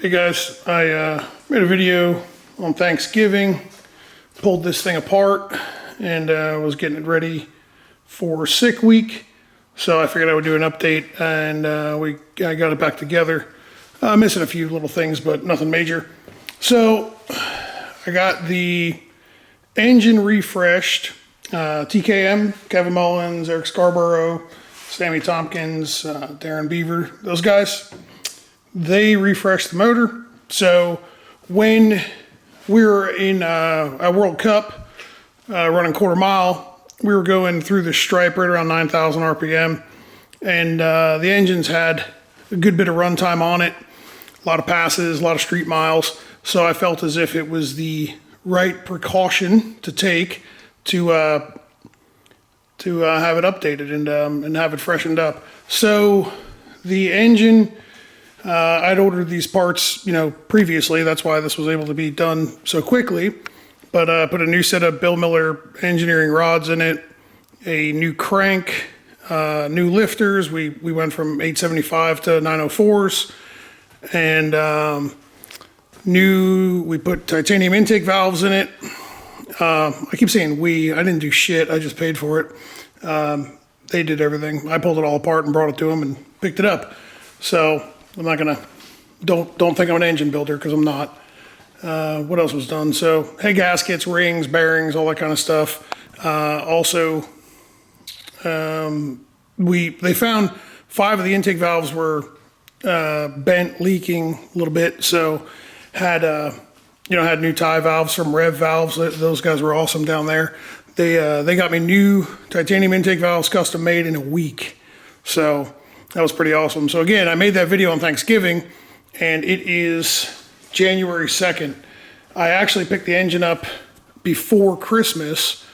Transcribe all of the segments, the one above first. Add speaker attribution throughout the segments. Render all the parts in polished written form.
Speaker 1: Hey guys, I made a video on Thanksgiving, pulled this thing apart, and was getting it ready for sick week. So I figured I would do an update, and I got it back together. Missing a few little things, but nothing major. So I got the engine refreshed. TKM, Kevin Mullins, Eric Scarborough, Sammy Tompkins, Darren Beaver, those guys. They refreshed the motor. So when we were in a World Cup running quarter mile, we were going through the stripe right around 9,000 RPM, and the engines had a good bit of runtime on it, a lot of passes, a lot of street miles. So I felt as if it was the right precaution to take to have it updated and have it freshened up. So the engine, I'd ordered these parts, previously. That's why this was able to be done so quickly. But put a new set of Bill Miller engineering rods in it, a new crank, new lifters. We went from 875 to 904s, and we put titanium intake valves in it. I keep saying we. I didn't do shit. I just paid for it. They did everything. I pulled it all apart and brought it to them and picked it up. So I'm not gonna. Don't think I'm an engine builder, because I'm not. What else was done? So head gaskets, rings, bearings, all that kind of stuff. Also, they found 5 of the intake valves were bent, leaking a little bit. So had new tie valves from Rev Valves. Those guys were awesome down there. They got me new titanium intake valves, custom made, in a week. So that was pretty awesome. So again, I made that video on Thanksgiving, and it is January 2nd. I actually picked the engine up before Christmas.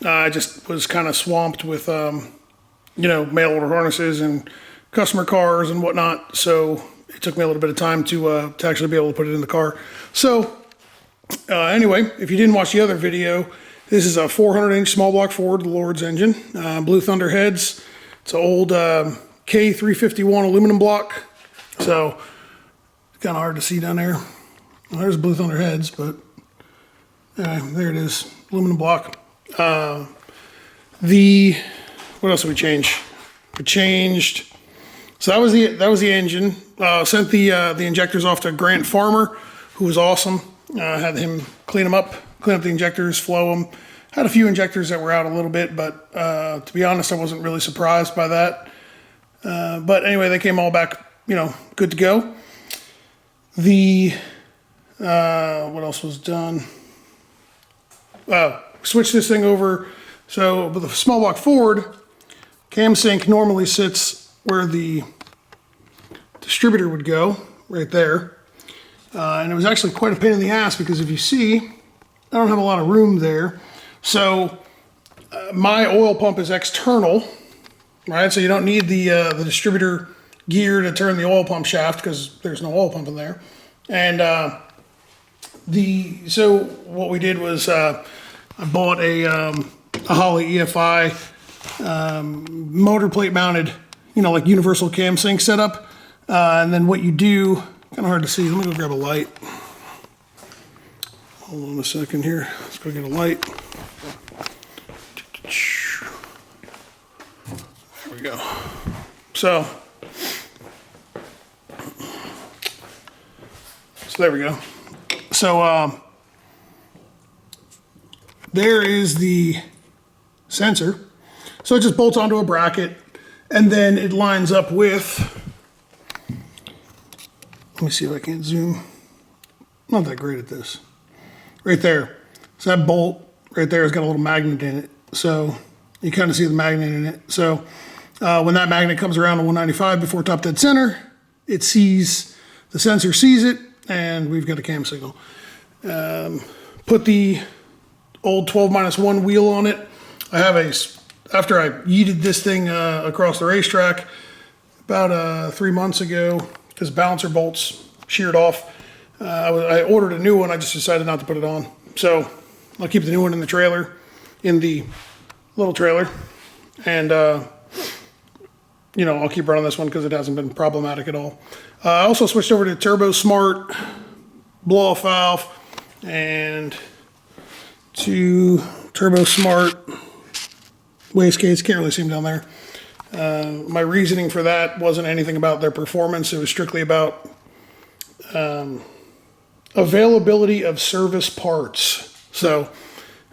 Speaker 1: I just was kind of swamped with, mail order harnesses and customer cars and whatnot. So it took me a little bit of time to actually be able to put it in the car. So anyway, if you didn't watch the other video, this is a 400-inch small block Ford Lord's engine, Blue Thunder heads. It's an old K351 aluminum block. So it's kind of hard to see down there. Well, there's Blue Thunder heads, but there it is, aluminum block. What else did we change? We changed. So that was the engine. Sent the injectors off to Grant Farmer, who was awesome. Had him clean up the injectors, flow them. Had a few injectors that were out a little bit, but to be honest, I wasn't really surprised by that. But anyway, they came all back, good to go. What else was done? Switched this thing over. So with a small block Ford, cam sync normally sits where the distributor would go, right there. And it was actually quite a pain in the ass, because if you see, I don't have a lot of room there. So my oil pump is external, right? So you don't need the distributor gear to turn the oil pump shaft, because there's no oil pump in there. And so what we did was I bought a Holley EFI motor plate mounted, like universal cam sync setup. And then what you do, kind of hard to see. Let me go grab a light. Hold on a second here. Let's go get a light. There we go. So there we go. So there is the sensor. So it just bolts onto a bracket, and then it lines up with, let me see if I can zoom. I'm not that great at this. Right there. So that bolt right there has got a little magnet in it. So you kind of see the magnet in it. So when that magnet comes around to 195 before top dead center, the sensor sees it, and we've got a cam signal. Put the old 12-1 wheel on it. After I yeeted this thing across the racetrack about 3 months ago, because balancer bolts sheared off, I ordered a new one. I just decided not to put it on. So I'll keep the new one in the trailer, in the little trailer. And you know, I'll keep running this one because it hasn't been problematic at all. I also switched over to Turbo Smart blow-off valve and to Turbo Smart wastegates. Can't really see them down there. My reasoning for that wasn't anything about their performance. It was strictly about availability of service parts. So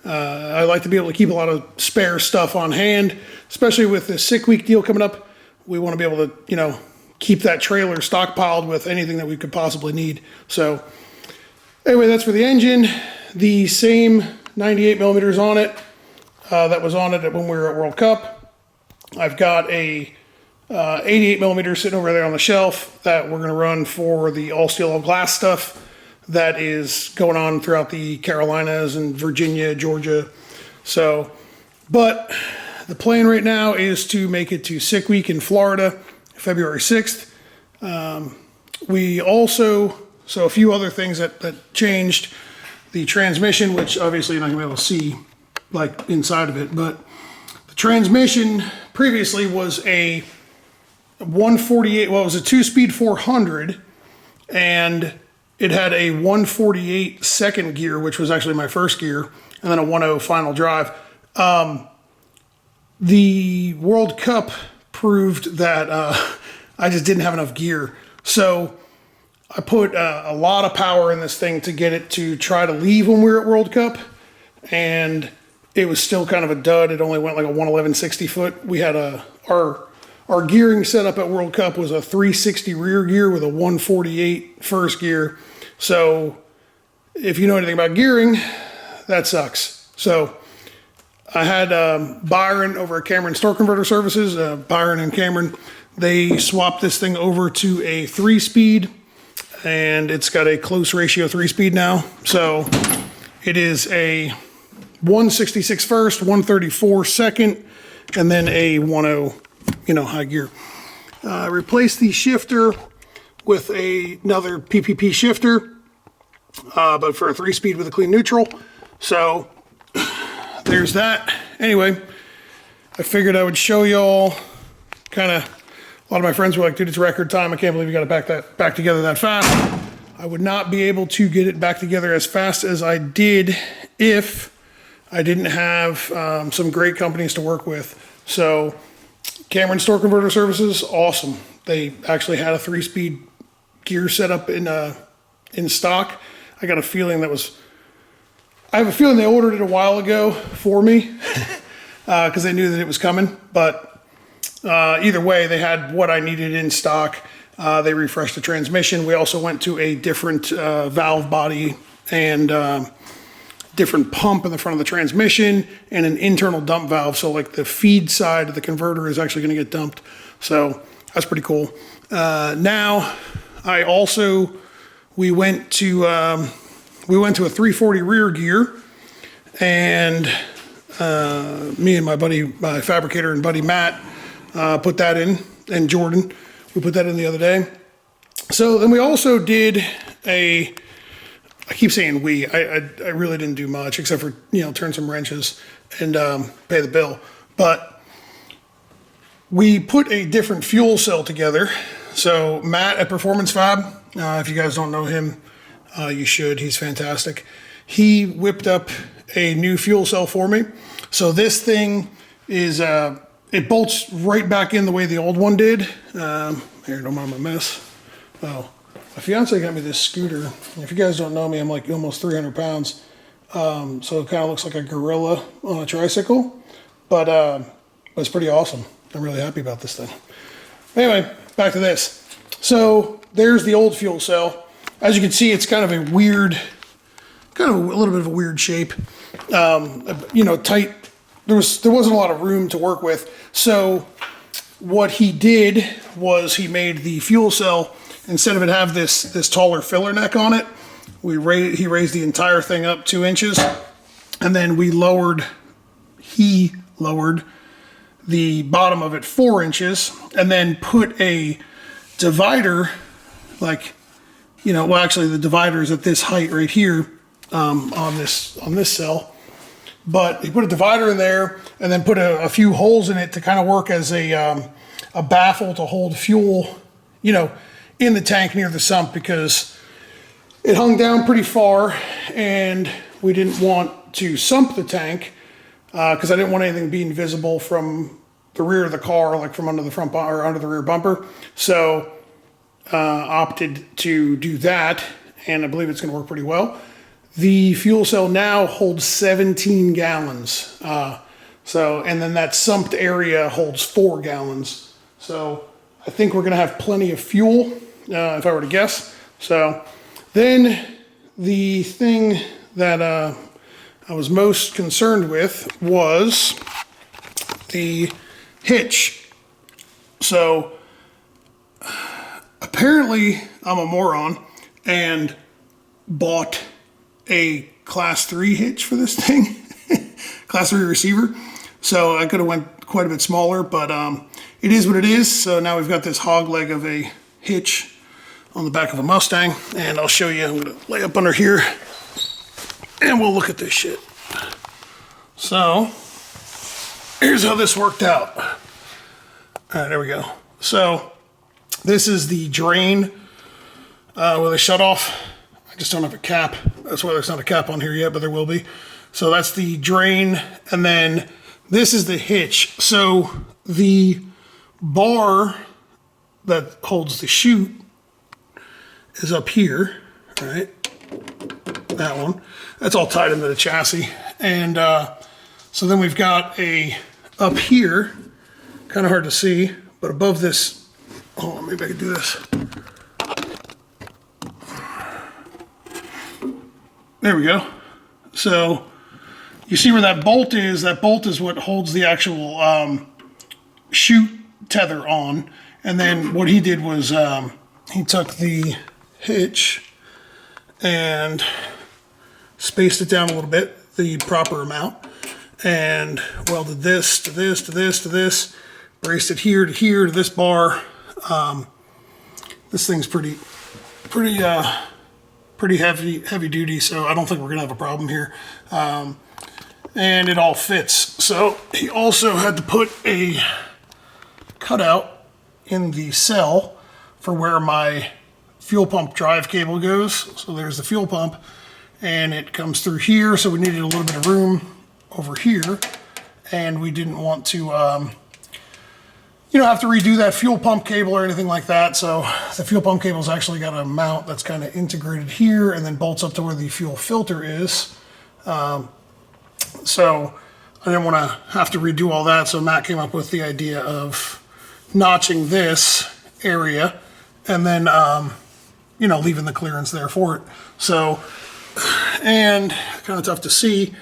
Speaker 1: I like to be able to keep a lot of spare stuff on hand, especially with the sick week deal coming up. We want to be able to, you know, keep that trailer stockpiled with anything that we could possibly need. So anyway, that's for the engine. The same 98 millimeters on it that was on it when we were at World Cup. I've got a 88 millimeter sitting over there on the shelf that we're going to run for the all steel all glass stuff that is going on throughout the Carolinas and Virginia, Georgia. So, but the plan right now is to make it to Sick Week in Florida, February 6th. We also, so a few other things that changed. The transmission, which obviously you're not gonna be able to see like inside of it, but the transmission previously was a 148, well, it was a 2-speed 400, and it had a 148 second gear, which was actually my first gear, and then a 1.0 final drive. The World Cup proved that I just didn't have enough gear. So I put a lot of power in this thing to get it to try to leave when we were at World Cup, and it was still kind of a dud. It only went like a 111 60 foot. We had our gearing setup at World Cup was a 360 rear gear with a 148 first gear. So if you know anything about gearing, that sucks. So I had Byron over at Cameron Store Converter Services, Byron and Cameron, they swapped this thing over to a 3-speed, and it's got a close ratio 3-speed now. So it is a 166 first, 134 second, and then a 1.0, you know, high gear. Replaced the shifter with another PPP shifter, but for a 3-speed with a clean neutral. So there's that. Anyway, I figured I would show y'all kind of, a lot of my friends were like, dude, it's record time. I can't believe you got it back together that fast. I would not be able to get it back together as fast as I did if I didn't have some great companies to work with. So Cameron Store Converter Services, awesome. They actually had a 3-speed gear setup in stock. I got a feeling I have a feeling they ordered it a while ago for me because they knew that it was coming. But either way, they had what I needed in stock. They refreshed the transmission. We also went to a different valve body and different pump in the front of the transmission and an internal dump valve. So like the feed side of the converter is actually going to get dumped. So that's pretty cool. Now we went to a 340 rear gear, and me and my fabricator and buddy Matt put that in, and Jordan, we put that in the other day. So then we also did I keep saying I really didn't do much except for, you know, turn some wrenches and pay the bill. But we put a different fuel cell together. So Matt at Performance Fab, if you guys don't know him, you should. He's fantastic. He whipped up a new fuel cell for me. So this thing is, it bolts right back in the way the old one did. Here, don't mind my mess. Oh, my fiance got me this scooter. If you guys don't know me, I'm like almost 300 pounds. So it kind of looks like a gorilla on a tricycle, but it's pretty awesome. I'm really happy about this thing. Anyway, back to this. So there's the old fuel cell. As you can see, it's kind of a weird, kind of a little bit of a weird shape. You know, tight. There wasn't a lot of room to work with. So what he did was he made the fuel cell, instead of it have this taller filler neck on it, he raised the entire thing up 2 inches, and then he lowered the bottom of it 4 inches, and then put a divider, like, you know, well, actually the divider is at this height right here on this cell. But he put a divider in there and then put a few holes in it to kind of work as a a baffle to hold fuel, you know, in the tank near the sump, because it hung down pretty far and we didn't want to sump the tank because I didn't want anything being visible from the rear of the car, like from under the front or under the rear bumper. So opted to do that, and I believe it's going to work pretty well. The fuel cell now holds 17 gallons. And then that sumped area holds 4 gallons. So I think we're going to have plenty of fuel, if I were to guess. So then the thing that I was most concerned with was the hitch. So apparently I'm a moron and bought a class 3 hitch for this thing, class 3 receiver. So I could have went quite a bit smaller, but it is what it is. So now we've got this hog leg of a hitch on the back of a Mustang, and I'll show you. I'm gonna lay up under here and we'll look at this shit. So here's how this worked out. All right, there we go. So this is the drain with a shut off. I just don't have a cap. That's why there's not a cap on here yet, but there will be. So that's the drain, and then this is the hitch. So the bar that holds the chute is up here, right? That one. That's all tied into the chassis. And so then we've got a up here, kind of hard to see, but above this, hold on, maybe I can do this. There we go. So you see where that bolt is? That bolt is what holds the actual chute tether on. And then what he did was he took the hitch and spaced it down a little bit, the proper amount, and welded this to this to this to this, braced it here to here to this bar. This thing's pretty heavy duty, so I don't think we're gonna have a problem here. And it all fits. So he also had to put a cutout in the cell for where my fuel pump drive cable goes. So there's the fuel pump, and it comes through here. So we needed a little bit of room over here, and we didn't want to have to redo that fuel pump cable or anything like that. So the fuel pump cable's actually got a mount that's kind of integrated here and then bolts up to where the fuel filter is. So I didn't want to have to redo all that. So Matt came up with the idea of notching this area and then, leaving the clearance there for it. So, and kind of tough to see,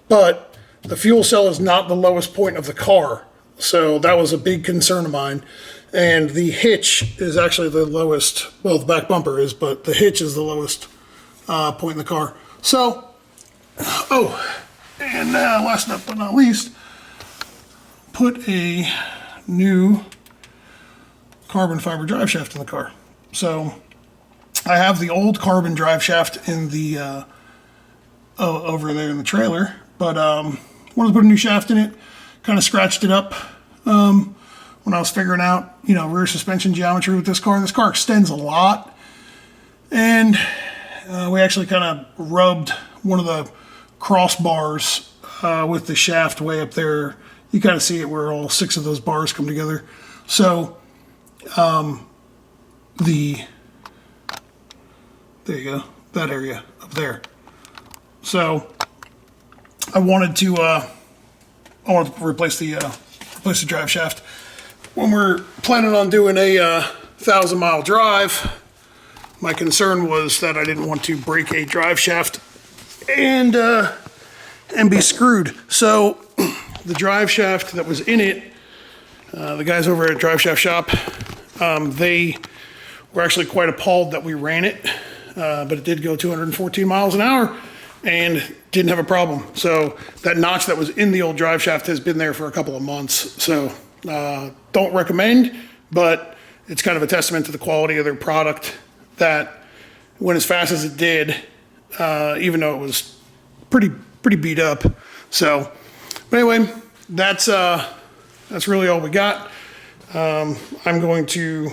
Speaker 1: but the fuel cell is not the lowest point of the car. So that was a big concern of mine. And the hitch is actually the lowest, well, the back bumper is, but the hitch is the lowest point in the car. So, and last but not least, put a new carbon fiber drive shaft in the car. So I have the old carbon drive shaft in the, over there in the trailer, but wanted to put a new shaft in it. Kind of scratched it up when I was figuring out, rear suspension geometry with this car. This car extends a lot, and we actually kind of rubbed one of the crossbars with the shaft way up there. You kind of see it where all 6 of those bars come together. So there you go, that area up there. So I wanted to replace the drive shaft. When we're planning on doing a 1,000-mile drive, my concern was that I didn't want to break a drive shaft and be screwed. So the drive shaft that was in it, the guys over at Drive Shaft Shop, they were actually quite appalled that we ran it, but it did go 214 miles an hour and didn't have a problem. So that notch that was in the old drive shaft has been there for a couple of months. So don't recommend, but it's kind of a testament to the quality of their product that went as fast as it did, even though it was pretty beat up. So, but anyway, that's really all we got. I'm going to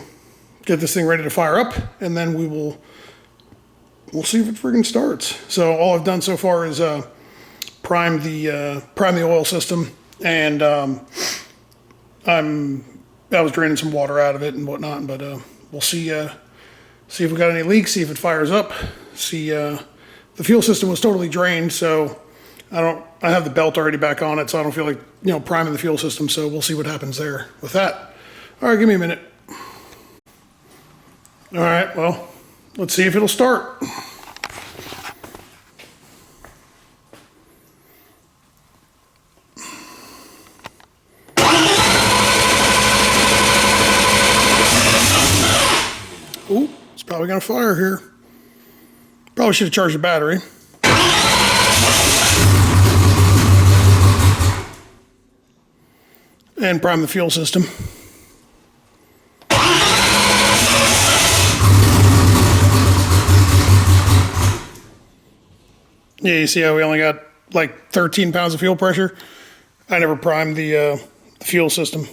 Speaker 1: get this thing ready to fire up, and then we'll see if it friggin' starts. So all I've done so far is prime the oil system, and I was draining some water out of it and whatnot, but we'll see if we got any leaks, see if it fires up. See, the fuel system was totally drained, so I have the belt already back on it, so I don't feel like, priming the fuel system, so we'll see what happens there with that. All right, give me a minute. All right, well, let's see if it'll start. Ooh, it's probably gonna fire here. Probably should have charged the battery. And prime the fuel system. Yeah, you see how we only got like 13 pounds of fuel pressure? I never primed the fuel system.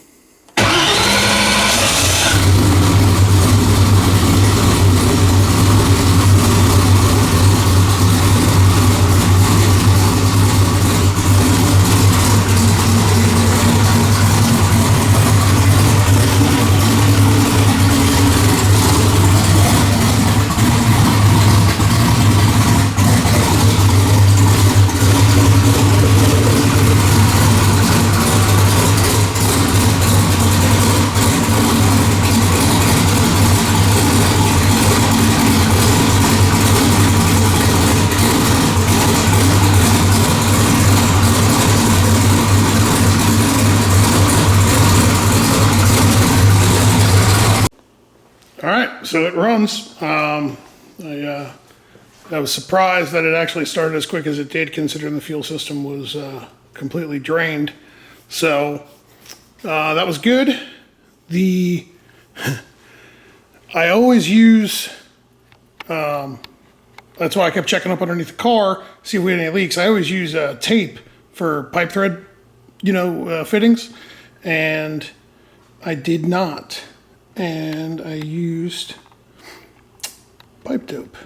Speaker 1: All right, so it runs. I was surprised that it actually started as quick as it did, considering the fuel system was completely drained. So that was good. I always use, that's why I kept checking up underneath the car, see if we had any leaks. I always use tape for pipe thread, fittings, and I did not. And I used pipe dope,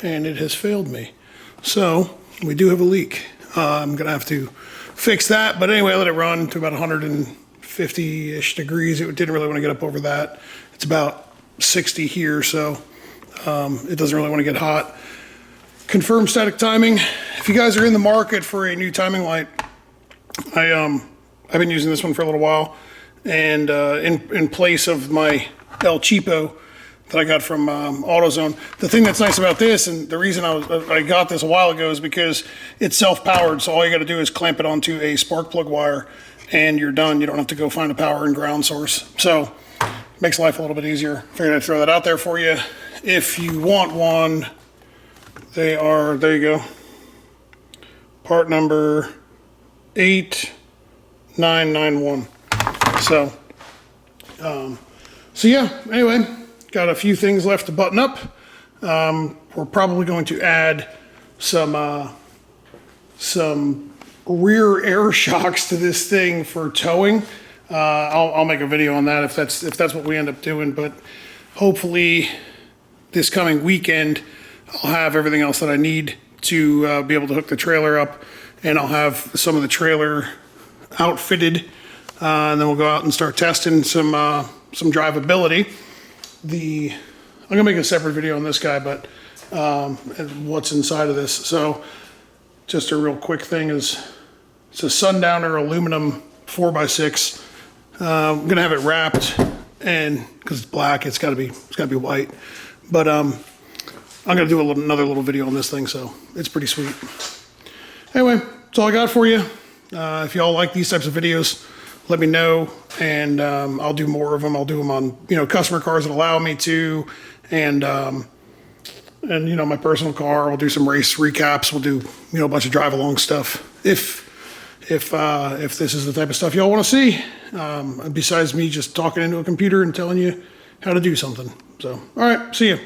Speaker 1: and it has failed me. So we do have a leak. I'm gonna have to fix that, but anyway, I let it run to about 150-ish degrees. It didn't really want to get up over that. It's about 60 here, so it doesn't really want to get hot. Confirm static timing. If you guys are in the market for a new timing light, I've been using this one for a little while. And in place of my El Cheapo that I got from AutoZone. The thing that's nice about this, and the reason I got this a while ago, is because it's self-powered, so all you got to do is clamp it onto a spark plug wire, and you're done. You don't have to go find a power and ground source. So it makes life a little bit easier. Figured I'd throw that out there for you. If you want one, they are, there you go, part number 8991. So yeah, anyway, got a few things left to button up. We're probably going to add some rear air shocks to this thing for towing. I'll make a video on that if that's what we end up doing, but hopefully this coming weekend I'll have everything else that I need to be able to hook the trailer up, and I'll have some of the trailer outfitted. And then we'll go out and start testing some drivability. I'm gonna make a separate video on this guy, but and what's inside of this. So just a real quick thing is, it's a Sundowner aluminum 4x6. I'm gonna have it wrapped, and because it's black, it's gotta be white. But I'm gonna do another little video on this thing, so it's pretty sweet. Anyway, that's all I got for you. If y'all like these types of videos, let me know, and I'll do more of them. I'll do them on, customer cars that allow me to, and my personal car. We'll do some race recaps. We'll do, a bunch of drive along stuff. If this is the type of stuff y'all want to see, besides me just talking into a computer and telling you how to do something. So, all right, see you.